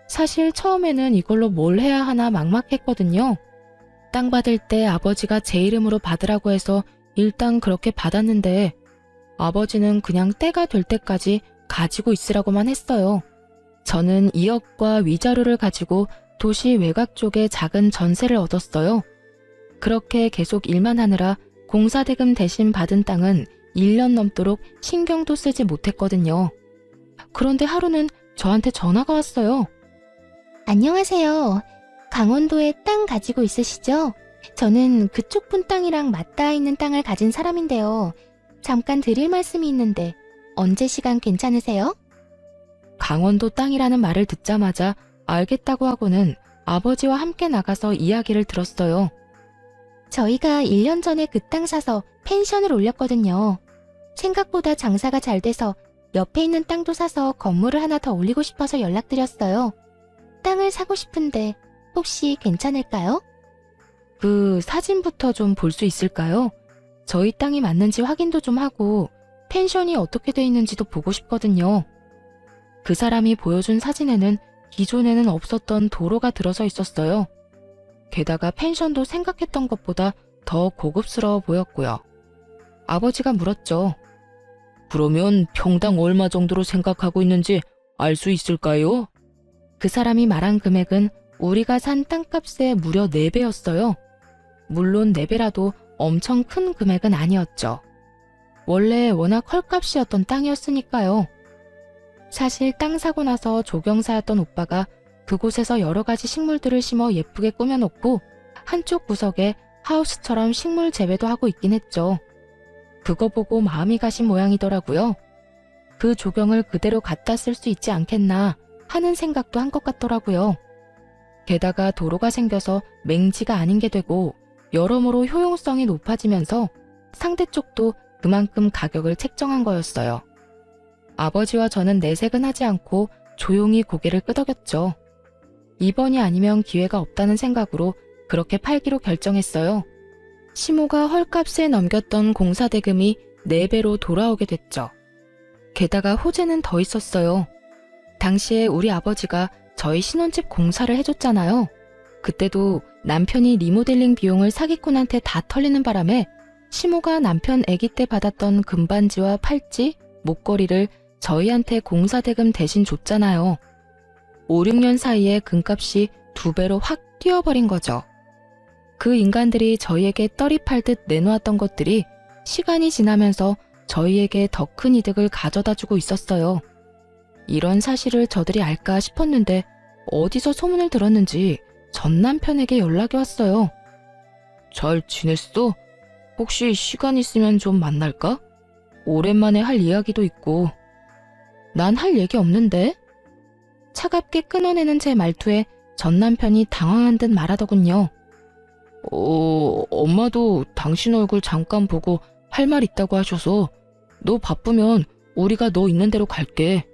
사실 처음에는 이걸로 뭘 해야 하나 막막했거든요. 땅 받을 때 아버지가 제 이름으로 받으라고 해서 일단 그렇게 받았는데 아버지는 그냥 때가 될 때까지 가지고 있으라고만 했어요. 저는 2억과 위자료를 가지고 도시 외곽 쪽에 작은 전세를 얻었어요. 그렇게 계속 일만 하느라 공사대금 대신 받은 땅은 1년 넘도록 신경도 쓰지 못했거든요. 그런데 하루는 저한테 전화가 왔어요. 안녕하세요. 강원도에 땅 가지고 있으시죠? 저는 그쪽 분 땅이랑 맞닿아 있는 땅을 가진 사람인데요. 잠깐 드릴 말씀이 있는데 언제 시간 괜찮으세요? 강원도 땅이라는 말을 듣자마자 알겠다고 하고는 아버지와 함께 나가서 이야기를 들었어요. 저희가 1년 전에 그 땅 사서 펜션을 올렸거든요. 생각보다 장사가 잘 돼서 옆에 있는 땅도 사서 건물을 하나 더 올리고 싶어서 연락드렸어요. 땅을 사고 싶은데 혹시 괜찮을까요? 그 사진부터 좀 볼 수 있을까요? 저희 땅이 맞는지 확인도 좀 하고 펜션이 어떻게 돼 있는지도 보고 싶거든요. 그 사람이 보여준 사진에는 기존에는 없었던 도로가 들어서 있었어요. 게다가 펜션도 생각했던 것보다 더 고급스러워 보였고요. 아버지가 물었죠. 그러면 평당 얼마 정도로 생각하고 있는지 알 수 있을까요? 그 사람이 말한 금액은 우리가 산 땅값의 무려 4배였어요. 물론 4배라도 엄청 큰 금액은 아니었죠. 원래 워낙 헐값이었던 땅이었으니까요. 사실 땅 사고 나서 조경사였던 오빠가 그곳에서 여러 가지 식물들을 심어 예쁘게 꾸며놓고 한쪽 구석에 하우스처럼 식물 재배도 하고 있긴 했죠. 그거 보고 마음이 가신 모양이더라고요. 그 조경을 그대로 갖다 쓸 수 있지 않겠나 하는 생각도 한 것 같더라고요. 게다가 도로가 생겨서 맹지가 아닌 게 되고 여러모로 효용성이 높아지면서 상대 쪽도 그만큼 가격을 책정한 거였어요. 아버지와 저는 내색은 하지 않고 조용히 고개를 끄덕였죠. 이번이 아니면 기회가 없다는 생각으로 그렇게 팔기로 결정했어요. 시모가 헐값에 넘겼던 공사대금이 4배로 돌아오게 됐죠. 게다가 호재는 더 있었어요. 당시에 우리 아버지가 저희 신혼집 공사를 해줬잖아요. 그때도 남편이 리모델링 비용을 사기꾼한테 다 털리는 바람에 시모가 남편 아기 때 받았던 금반지와 팔찌, 목걸이를 저희한테 공사대금 대신 줬잖아요. 5, 6년 사이에 금값이 2배로 확 뛰어버린 거죠. 그 인간들이 저희에게 떨이 팔듯 내놓았던 것들이 시간이 지나면서 저희에게 더 큰 이득을 가져다 주고 있었어요. 이런 사실을 저들이 알까 싶었는데 어디서 소문을 들었는지 전 남편에게 연락이 왔어요. 잘 지냈어? 혹시 시간 있으면 좀 만날까? 오랜만에 할 이야기도 있고. 난 할 얘기 없는데? 차갑게 끊어내는 제 말투에 전 남편이 당황한 듯 말하더군요. 엄마도 당신 얼굴 잠깐 보고 할 말 있다고 하셔서 너 바쁘면 우리가 너 있는 대로 갈게.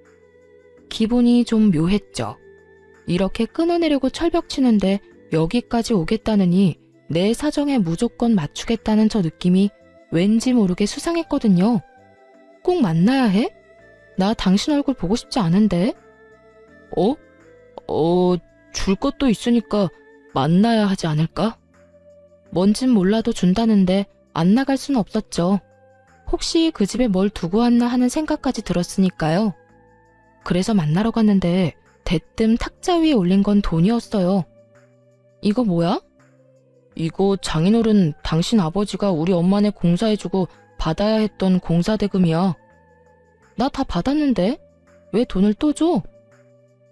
기분이 좀 묘했죠. 이렇게 끊어내려고 철벽치는데 여기까지 오겠다느니 내 사정에 무조건 맞추겠다는 저 느낌이 왠지 모르게 수상했거든요. 꼭 만나야 해? 나 당신 얼굴 보고 싶지 않은데. 줄 것도 있으니까 만나야 하지 않을까? 뭔진 몰라도 준다는데 안 나갈 수는 없었죠. 혹시 그 집에 뭘 두고 왔나 하는 생각까지 들었으니까요. 그래서 만나러 갔는데 대뜸 탁자 위에 올린 건 돈이었어요. 이거 뭐야? 이거 장인어른 당신 아버지가 우리 엄마네 공사해주고 받아야 했던 공사대금이야. 나 다 받았는데 왜 돈을 또 줘?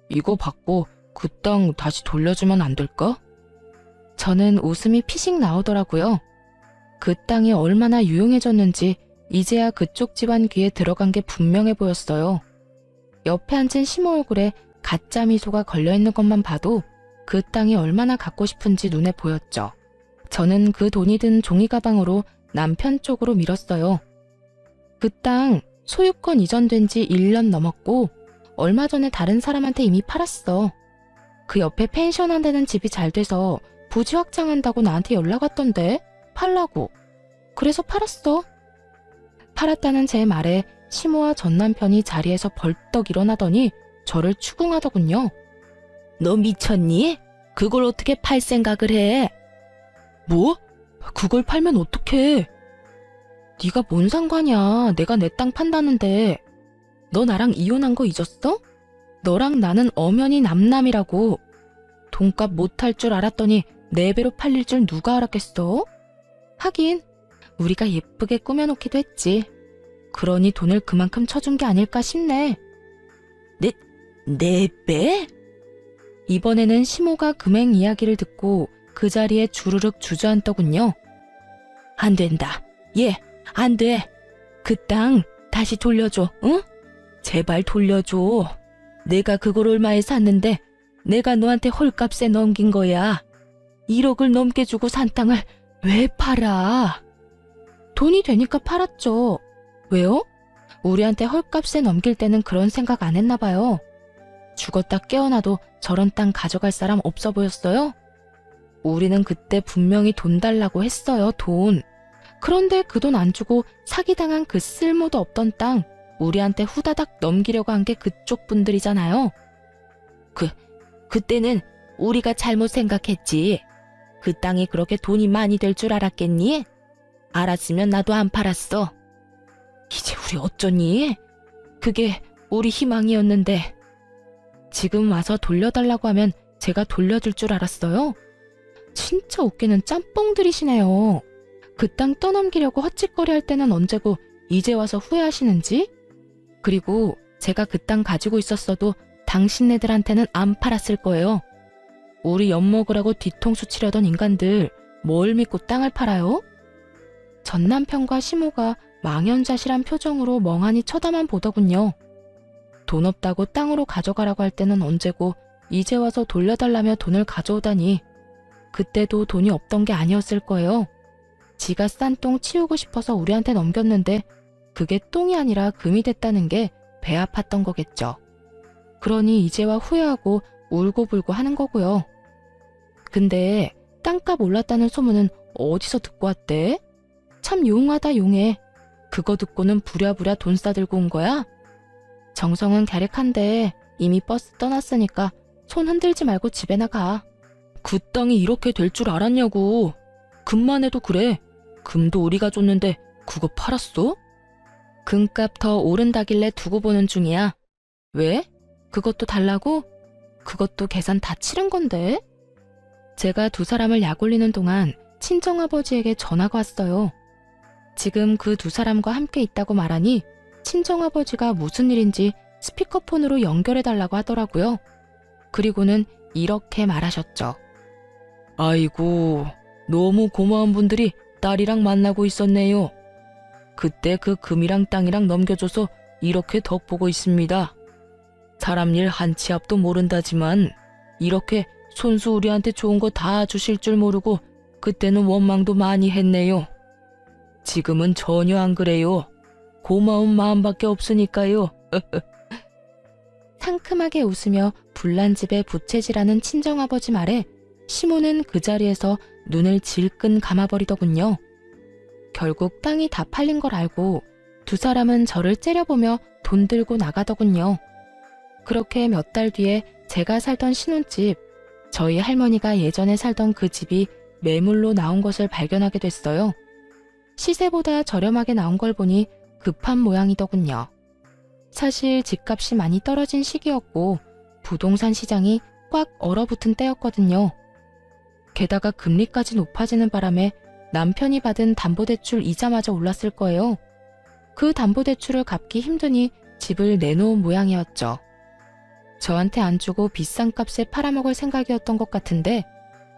이거 받고 그 땅 다시 돌려주면 안 될까? 저는 웃음이 피식 나오더라고요. 그 땅이 얼마나 유용해졌는지 이제야 그쪽 집안 귀에 들어간 게 분명해 보였어요. 옆에 앉은 시모 얼굴에 가짜 미소가 걸려있는 것만 봐도 그 땅이 얼마나 갖고 싶은지 눈에 보였죠. 저는 그 돈이 든 종이 가방으로 남편 쪽으로 밀었어요. 그 땅 소유권 이전된 지 1년 넘었고 얼마 전에 다른 사람한테 이미 팔았어. 그 옆에 펜션 한다는 집이 잘 돼서 부지 확장한다고 나한테 연락 왔던데 팔라고. 그래서 팔았어. 팔았다는 제 말에 시모와 전 남편이 자리에서 벌떡 일어나더니 저를 추궁하더군요. 너 미쳤니? 그걸 어떻게 팔 생각을 해? 뭐? 그걸 팔면 어떡해? 네가 뭔 상관이야. 내가 내 땅 판다는데. 너 나랑 이혼한 거 잊었어? 너랑 나는 엄연히 남남이라고. 돈값 못할 줄 알았더니 4배로 팔릴 줄 누가 알았겠어? 하긴 우리가 예쁘게 꾸며놓기도 했지. 그러니 돈을 그만큼 쳐준 게 아닐까 싶네. 4배? 이번에는 시모가 금액 이야기를 듣고 그 자리에 주르륵 주저앉더군요. 안 된다. 안 돼. 그 땅 다시 돌려줘, 응? 제발 돌려줘. 내가 그걸 얼마에 샀는데 내가 너한테 헐값에 넘긴 거야. 1억을 넘게 주고 산 땅을 왜 팔아? 돈이 되니까 팔았죠. 왜요? 우리한테 헐값에 넘길 때는 그런 생각 안 했나 봐요. 죽었다 깨어나도 저런 땅 가져갈 사람 없어 보였어요? 우리는 그때 분명히 돈 달라고 했어요, 돈. 그런데 그 돈 안 주고 사기당한 그 쓸모도 없던 땅 우리한테 후다닥 넘기려고 한 게 그쪽 분들이잖아요. 그때는 우리가 잘못 생각했지. 그 땅이 그렇게 돈이 많이 될 줄 알았겠니? 알았으면 나도 안 팔았어. 이제 우리 어쩌니? 그게 우리 희망이었는데. 지금 와서 돌려달라고 하면 제가 돌려줄 줄 알았어요? 진짜 웃기는 짬뽕들이시네요. 그 땅 떠넘기려고 헛짓거리 할 때는 언제고 이제 와서 후회하시는지? 그리고 제가 그 땅 가지고 있었어도 당신네들한테는 안 팔았을 거예요. 우리 엿먹으라고 뒤통수 치려던 인간들 뭘 믿고 땅을 팔아요? 전 남편과 시모가 망연자실한 표정으로 멍하니 쳐다만 보더군요. 돈 없다고 땅으로 가져가라고 할 때는 언제고 이제 와서 돌려달라며 돈을 가져오다니. 그때도 돈이 없던 게 아니었을 거예요. 지가 싼 똥 치우고 싶어서 우리한테 넘겼는데 그게 똥이 아니라 금이 됐다는 게 배 아팠던 거겠죠. 그러니 이제와 후회하고 울고불고 하는 거고요. 근데 땅값 올랐다는 소문은 어디서 듣고 왔대? 참 용하다 용해. 그거 듣고는 부랴부랴 돈 싸들고 온 거야? 정성은 갸륵한데 이미 버스 떠났으니까 손 흔들지 말고 집에 나가. 그 땅이 이렇게 될 줄 알았냐고. 금만 해도 그래. 금도 우리가 줬는데 그거 팔았어? 금값 더 오른다길래 두고 보는 중이야. 왜? 그것도 달라고? 그것도 계산 다 치른 건데? 제가 두 사람을 약올리는 동안 친정아버지에게 전화가 왔어요. 지금 그 두 사람과 함께 있다고 말하니 친정아버지가 무슨 일인지 스피커폰으로 연결해달라고 하더라고요. 그리고는 이렇게 말하셨죠. 아이고, 너무 고마운 분들이 딸이랑 만나고 있었네요. 그때 그 금이랑 땅이랑 넘겨줘서 이렇게 덕보고 있습니다. 사람 일 한 치 앞도 모른다지만 이렇게 손수 우리한테 좋은 거 다 주실 줄 모르고 그때는 원망도 많이 했네요. 지금은 전혀 안 그래요. 고마운 마음밖에 없으니까요. 상큼하게 웃으며 불난 집에 부채질하는 친정아버지 말에 시모는 그 자리에서 눈을 질끈 감아버리더군요. 결국 땅이 다 팔린 걸 알고 두 사람은 저를 째려보며 돈 들고 나가더군요. 그렇게 몇 달 뒤에 제가 살던 신혼집, 저희 할머니가 예전에 살던 그 집이 매물로 나온 것을 발견하게 됐어요. 시세보다 저렴하게 나온 걸 보니 급한 모양이더군요. 사실 집값이 많이 떨어진 시기였고 부동산 시장이 꽉 얼어붙은 때였거든요. 게다가 금리까지 높아지는 바람에 남편이 받은 담보대출 이자마저 올랐을 거예요. 그 담보대출을 갚기 힘드니 집을 내놓은 모양이었죠. 저한테 안 주고 비싼 값에 팔아먹을 생각이었던 것 같은데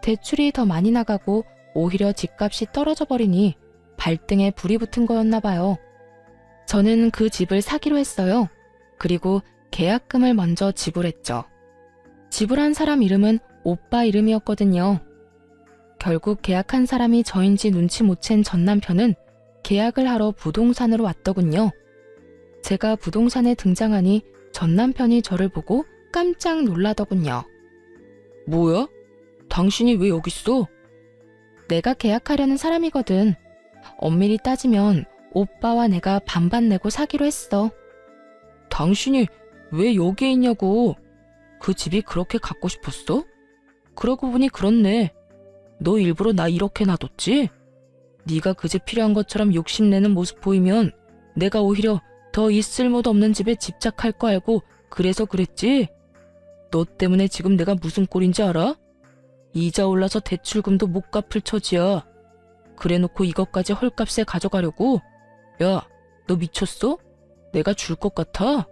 대출이 더 많이 나가고 오히려 집값이 떨어져 버리니 발등에 불이 붙은 거였나 봐요. 저는 그 집을 사기로 했어요. 그리고 계약금을 먼저 지불했죠. 지불한 사람 이름은 오빠 이름이었거든요. 결국 계약한 사람이 저인지 눈치 못 챈 전 남편은 계약을 하러 부동산으로 왔더군요. 제가 부동산에 등장하니 전 남편이 저를 보고 깜짝 놀라더군요. 뭐야? 당신이 왜 여기 있어? 내가 계약하려는 사람이거든. 엄밀히 따지면 오빠와 내가 반반 내고 사기로 했어. 당신이 왜 여기에 있냐고. 그 집이 그렇게 갖고 싶었어? 그러고 보니 그렇네. 너 일부러 나 이렇게 놔뒀지? 네가 그 집 필요한 것처럼 욕심내는 모습 보이면 내가 오히려 더 이 쓸모도 없는 집에 집착할 거 알고 그래서 그랬지? 너 때문에 지금 내가 무슨 꼴인지 알아? 이자 올라서 대출금도 못 갚을 처지야. 그래놓고 이것까지 헐값에 가져가려고? 야, 너 미쳤어? 내가 줄 것 같아?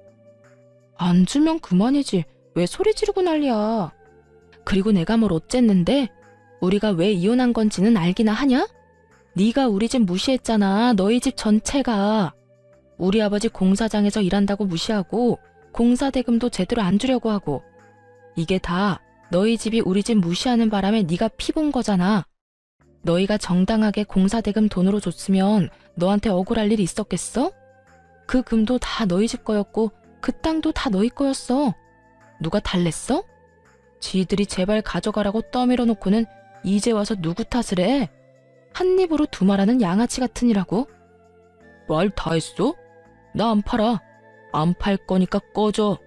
안 주면 그만이지. 왜 소리 지르고 난리야. 그리고 내가 뭘 어쨌는데? 우리가 왜 이혼한 건지는 알기나 하냐? 네가 우리 집 무시했잖아. 너희 집 전체가. 우리 아버지 공사장에서 일한다고 무시하고 공사 대금도 제대로 안 주려고 하고. 이게 다 너희 집이 우리 집 무시하는 바람에 네가 피본 거잖아. 너희가 정당하게 공사 대금 돈으로 줬으면 너한테 억울할 일이 있었겠어? 그 금도 다 너희 집 거였고 그 땅도 다 너희 거였어. 누가 달랬어? 지들이 제발 가져가라고 떠밀어 놓고는 이제 와서 누구 탓을 해? 한 입으로 두말하는 양아치 같으니라고. 말 다 했어? 나 안 팔아. 안 팔 거니까 꺼져.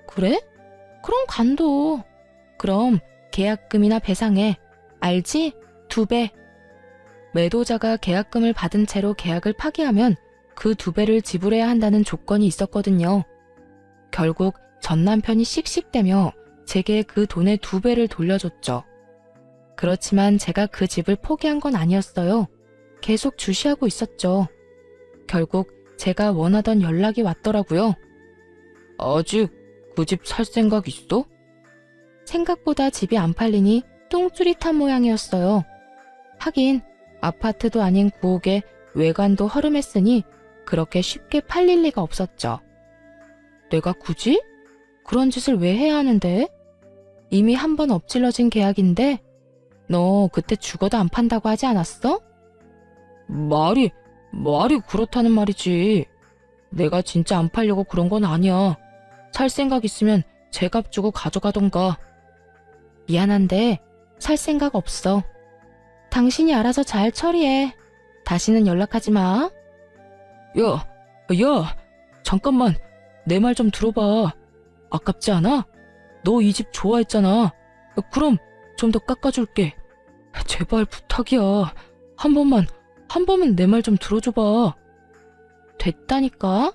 그래? 그럼 간도. 그럼 계약금이나 배상해. 알지? 2배. 매도자가 계약금을 받은 채로 계약을 파기하면 그 2배를 지불해야 한다는 조건이 있었거든요. 결국 전 남편이 씩씩대며 제게 그 돈의 2배를 돌려줬죠. 그렇지만 제가 그 집을 포기한 건 아니었어요. 계속 주시하고 있었죠. 결국 제가 원하던 연락이 왔더라고요. 아직 그 집 살 생각 있어? 생각보다 집이 안 팔리니 똥줄이 탄 모양이었어요. 하긴 아파트도 아닌 구옥에 외관도 허름했으니 그렇게 쉽게 팔릴 리가 없었죠. 내가 굳이? 그런 짓을 왜 해야 하는데? 이미 한 번 엎질러진 계약인데 너 그때 죽어도 안 판다고 하지 않았어? 말이 그렇다는 말이지. 내가 진짜 안 팔려고 그런 건 아니야. 살 생각 있으면 제값 주고 가져가던가. 미안한데 살 생각 없어. 당신이 알아서 잘 처리해. 다시는 연락하지 마. 야, 잠깐만. 내 말 좀 들어봐. 아깝지 않아? 너 이 집 좋아했잖아. 그럼 좀 더 깎아줄게. 제발 부탁이야. 한 번만 내 말 좀 들어줘봐. 됐다니까?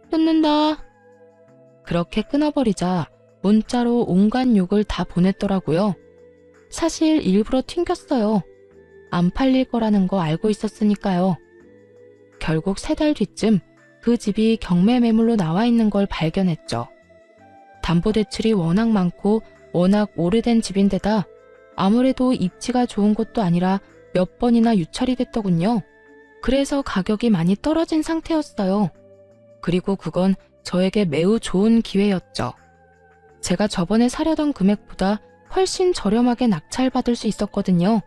끊는다. 그렇게 끊어버리자 문자로 온갖 욕을 다 보냈더라고요. 사실 일부러 튕겼어요. 안 팔릴 거라는 거 알고 있었으니까요. 결국 3달 뒤쯤 그 집이 경매 매물로 나와 있는 걸 발견했죠. 담보대출이 워낙 많고 워낙 오래된 집인데다 아무래도 입지가 좋은 곳도 아니라 몇 번이나 유찰이 됐더군요. 그래서 가격이 많이 떨어진 상태였어요. 그리고 그건 저에게 매우 좋은 기회였죠. 제가 저번에 사려던 금액보다 훨씬 저렴하게 낙찰받을 수 있었거든요.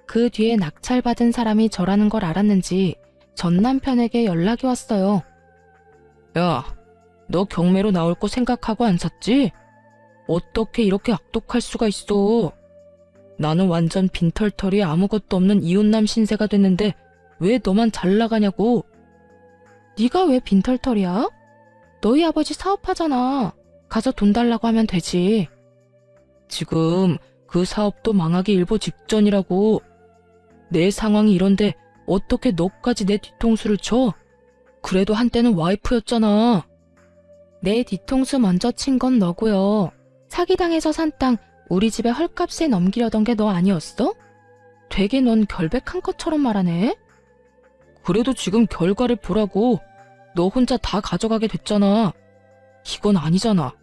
그 뒤에 낙찰받은 사람이 저라는 걸 알았는지 전 남편에게 연락이 왔어요. 야, 너 경매로 나올 거 생각하고 안 샀지? 어떻게 이렇게 악독할 수가 있어? 나는 완전 빈털털이 아무것도 없는 이웃남 신세가 됐는데 왜 너만 잘 나가냐고. 네가 왜 빈털털이야? 너희 아버지 사업하잖아. 가서 돈 달라고 하면 되지. 지금 그 사업도 망하기 일보 직전이라고. 내 상황이 이런데 어떻게 너까지 내 뒤통수를 쳐? 그래도 한때는 와이프였잖아. 내 뒤통수 먼저 친 건 너고요. 사기당해서 산 땅 우리 집에 헐값에 넘기려던 게 너 아니었어? 되게 넌 결백한 것처럼 말하네. 그래도 지금 결과를 보라고. 너 혼자 다 가져가게 됐잖아. 이건 아니잖아.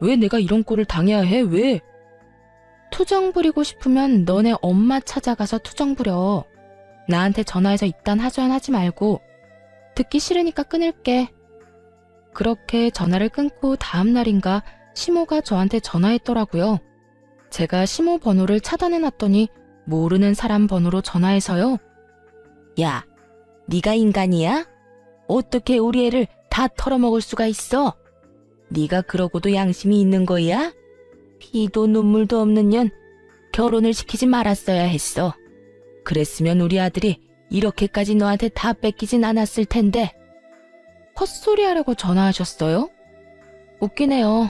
왜 내가 이런 꼴을 당해야 해? 왜? 투정 부리고 싶으면 너네 엄마 찾아가서 투정 부려. 나한테 전화해서 이딴 하소연하지 말고. 듣기 싫으니까 끊을게. 그렇게 전화를 끊고 다음 날인가 시모가 저한테 전화했더라고요. 제가 시모 번호를 차단해놨더니 모르는 사람 번호로 전화해서요. 야, 네가 인간이야? 어떻게 우리 애를 다 털어먹을 수가 있어? 네가 그러고도 양심이 있는 거야? 피도 눈물도 없는 년 결혼을 시키지 말았어야 했어. 그랬으면 우리 아들이 이렇게까지 너한테 다 뺏기진 않았을 텐데. 헛소리하려고 전화하셨어요? 웃기네요.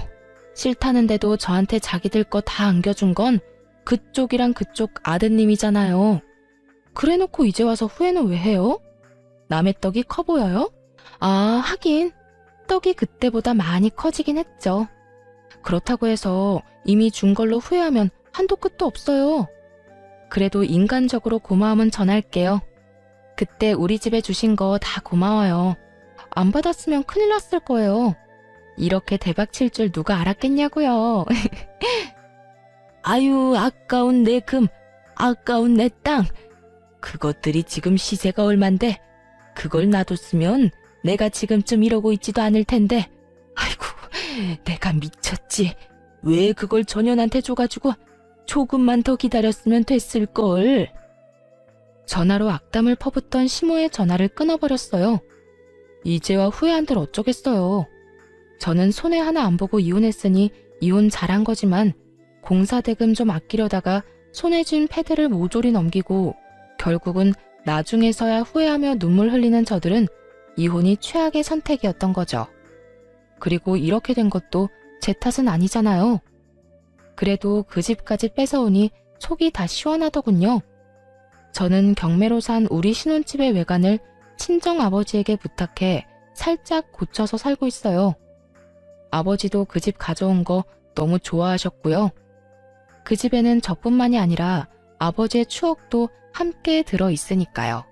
싫다는데도 저한테 자기들 거 다 안겨준 건 그쪽이랑 그쪽 아드님이잖아요. 그래놓고 이제 와서 후회는 왜 해요? 남의 떡이 커 보여요? 아, 하긴 떡이 그때보다 많이 커지긴 했죠. 그렇다고 해서 이미 준 걸로 후회하면 한도 끝도 없어요. 그래도 인간적으로 고마움은 전할게요. 그때 우리 집에 주신 거 다 고마워요. 안 받았으면 큰일 났을 거예요. 이렇게 대박 칠 줄 누가 알았겠냐고요. 아유, 아까운 내 금, 아까운 내 땅. 그것들이 지금 시세가 얼만데 그걸 놔뒀으면 내가 지금쯤 이러고 있지도 않을 텐데. 아이고, 내가 미쳤지. 왜 그걸 전현한테 줘가지고 조금만 더 기다렸으면 됐을걸. 전화로 악담을 퍼붓던 시모의 전화를 끊어버렸어요. 이제와 후회한들 어쩌겠어요. 저는 손해 하나 안 보고 이혼했으니 이혼 잘한 거지만 공사대금 좀 아끼려다가 손에 쥔 패드를 모조리 넘기고 결국은 나중에서야 후회하며 눈물 흘리는 저들은 이혼이 최악의 선택이었던 거죠. 그리고 이렇게 된 것도 제 탓은 아니잖아요. 그래도 그 집까지 뺏어오니 속이 다 시원하더군요. 저는 경매로 산 우리 신혼집의 외관을 친정아버지에게 부탁해 살짝 고쳐서 살고 있어요. 아버지도 그 집 가져온 거 너무 좋아하셨고요. 그 집에는 저뿐만이 아니라 아버지의 추억도 함께 들어있으니까요.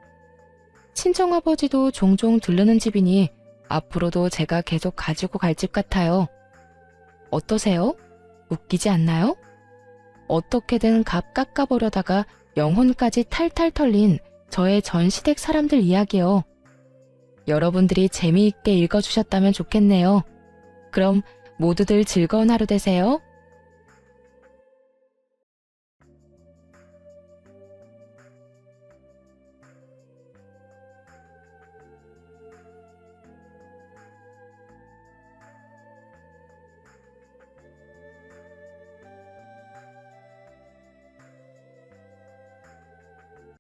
친정아버지도 종종 들르는 집이니 앞으로도 제가 계속 가지고 갈 집 같아요. 어떠세요? 웃기지 않나요? 어떻게든 값 깎아보려다가 영혼까지 탈탈 털린 저의 전 시댁 사람들 이야기요. 여러분들이 재미있게 읽어주셨다면 좋겠네요. 그럼 모두들 즐거운 하루 되세요.